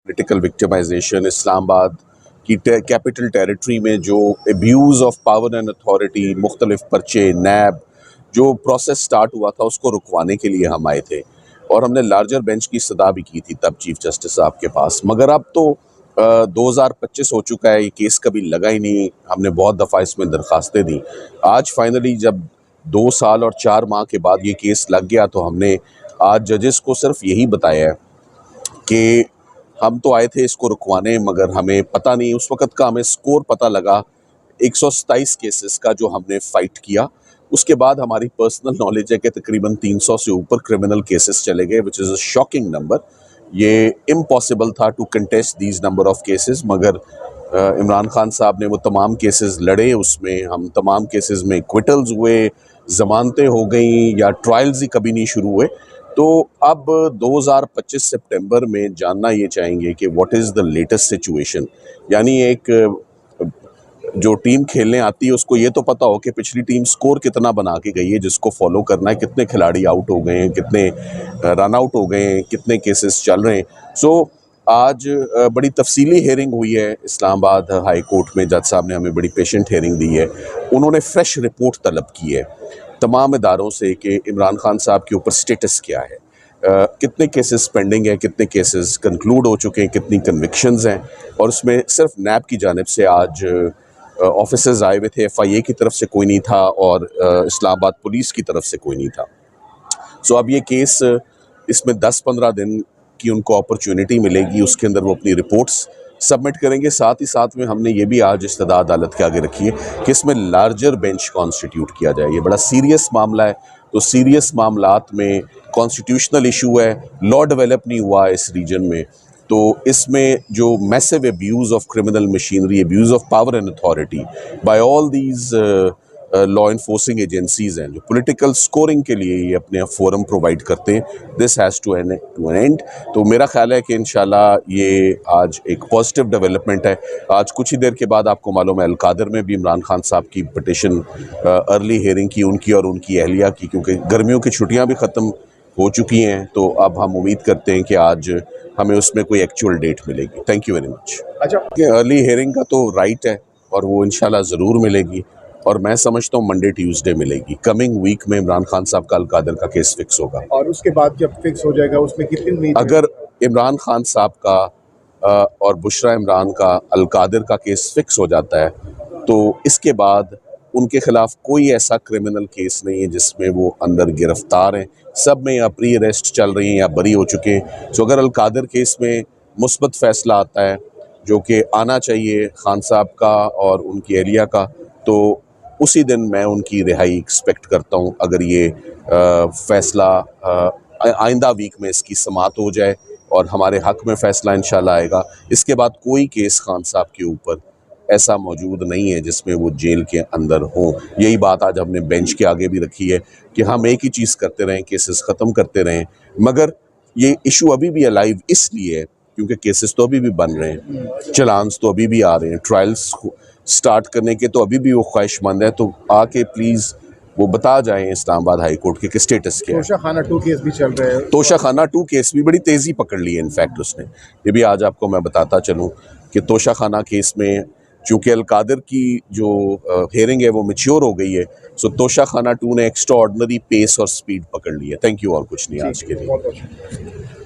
Political victimisation, Islamabad की capital territory में जो abuse of power and authority, मुख्तलिफ पर्चे, नैब, जो प्रोसेस स्टार्ट हुआ था उसको रुकवाने के लिए हम आए थे और हमने लार्जर बेंच की सदा भी की थी तब चीफ जस्टिस साहब के पास। मगर अब तो 2025 हो चुका है, ये केस कभी लगा ही नहीं। हमने बहुत दफ़ा इसमें दरखास्तें दी। आज फाइनली जब 2 साल और 4 माह के बाद ये केस लग गया तो हमने आज जजेस को सिर्फ यही बताया है कि हम तो आए थे इसको रुकवाने, मगर हमें पता नहीं, उस वक़्त का हमें स्कोर पता लगा 127 केसेस का जो हमने फ़ाइट किया। उसके बाद हमारी पर्सनल नॉलेज है कि तकरीबन 300 से ऊपर क्रिमिनल केसेस चले गए, which is a shocking number. ये इम्पॉसिबल था to contest these number of cases, मगर इमरान खान साहब ने वो तमाम केसेस लड़े, उसमें हम तमाम केसेस में एक्विटल्स हुए, ज़मानतें हो गई या ट्रायल्स ही कभी नहीं शुरू हुए। तो अब 2025 सितंबर में जानना ये चाहेंगे कि what is the latest situation. यानी एक जो टीम खेलने आती है उसको ये तो पता हो कि पिछली टीम स्कोर कितना बना के गई है, जिसको फॉलो करना है, कितने खिलाड़ी आउट हो गए हैं, कितने रन आउट हो गए हैं, कितने केसेस चल रहे हैं। सो आज बड़ी तफसीली हेयरिंग हुई है इस्लामाबाद हाई कोर्ट में। जज साहब ने हमें बड़ी पेशेंट हेयरिंग दी है। उन्होंने फ्रेश रिपोर्ट तलब की है तमाम इदारों से कि इमरान खान साहब के ऊपर स्टेटस क्या है, कितने केसेस पेंडिंग हैं, कितने केसेस कंक्लूड हो चुके हैं, कितनी कन्विक्शंस हैं। और उसमें सिर्फ नैब की जानिब से आज ऑफिसर्स आए हुए थे, FIA की तरफ से कोई नहीं था और इस्लामाबाद पुलिस की तरफ से कोई नहीं था। सो अब ये केस, इसमें 10-15 दिन की उनको अपॉर्चुनिटी मिलेगी, उसके अंदर वो अपनी रिपोर्ट्स सबमिट करेंगे। साथ ही साथ में हमने ये भी आज इस्तदा अदालत के आगे रखी है कि इसमें लार्जर बेंच कॉन्स्टिट्यूट किया जाए। ये बड़ा सीरियस मामला है, तो सीरियस मामलात में कॉन्स्टिट्यूशनल इशू है, लॉ डेवलप नहीं हुआ है इस रीजन में, तो इसमें जो massive abuse of criminal machinery, abuse of power and authority bye all these law enforcing agencies हैं जो पॉलिटिकल स्कोरिंग के लिए ये अपने फोरम प्रोवाइड करते हैं, this has to an end. तो मेरा ख्याल है कि इंशाल्लाह ये आज एक पॉजिटिव डेवलपमेंट है। आज कुछ ही देर के बाद आपको मालूम है अलकादर में भी इमरान खान साहब की पिटिशन अर्ली हेयरिंग की, उनकी और उनकी अहलिया की, क्योंकि गर्मियों की छुट्टियाँ भी ख़त्म हो चुकी हैं। तो अब हम उम्मीद करते हैं कि आज हमें उसमें कोई एक्चुअल डेट मिलेगी। Thank you very much. अच्छा, अर्ली हेयरिंग का तो राइट है और वो इंशाल्लाह ज़रूर मिलेगी, और मैं समझता हूँ मंडे ट्यूसडे मिलेगी। कमिंग वीक में इमरान खान साहब का अलकादर का केस फिक्स होगा। और उसके बाद जब फिक्स हो जाएगा उसमें कितनी उम्मीद है? अगर इमरान खान साहब का और बुशरा इमरान का अलकादर का केस फिक्स हो जाता है तो इसके बाद उनके खिलाफ कोई ऐसा क्रिमिनल केस नहीं है जिसमें वो अंदर गिरफ्तार हैं। सब में या प्री अरेस्ट चल रही हैं या बरी हो चुके हैं। सो अगर अलकादर केस में मुस्बत फैसला आता है, जो कि आना चाहिए खान साहब का और उनकी एहलिया का, तो उसी दिन मैं उनकी रिहाई एक्सपेक्ट करता हूँ। अगर ये फैसला आइंदा वीक में इसकी समाअत हो जाए और हमारे हक में फ़ैसला इंशाल्लाह आएगा। इसके बाद कोई केस खान साहब के ऊपर ऐसा मौजूद नहीं है जिसमें वो जेल के अंदर हों। यही बात आज हमने बेंच के आगे भी रखी है कि हम एक ही चीज़ करते रहें, केसेस ख़त्म करते रहें। मगर ये इशू अभी भी अलाइव इसलिए है क्योंकि केसेस तो अभी भी बन रहे हैं, चलान्स तो अभी भी आ रहे हैं, ट्रायल्स स्टार्ट करने के तो अभी भी वो ख्वाहिशमंद है। तो आके प्लीज़ वो बता जाएं इस्लामाबाद हाई कोर्ट के स्टेटस क्या है। तोशा खाना 2 केस भी चल रहे हैं। तोशा खाना 2 केस भी बड़ी तेज़ी पकड़ ली है इनफैक्ट उसने। ये भी आज आपको मैं बताता चलूँ कि तोशा खाना केस में चूँकि अलकादर की जो हेयरिंग है वो मैच्योर हो गई है, सो तोशा खाना 2 ने एक्स्ट्रा ऑर्डिनरी पेस और स्पीड पकड़ ली है। थैंक यू, और कुछ नहीं आज के लिए। बहुत बहुत शुक्रिया।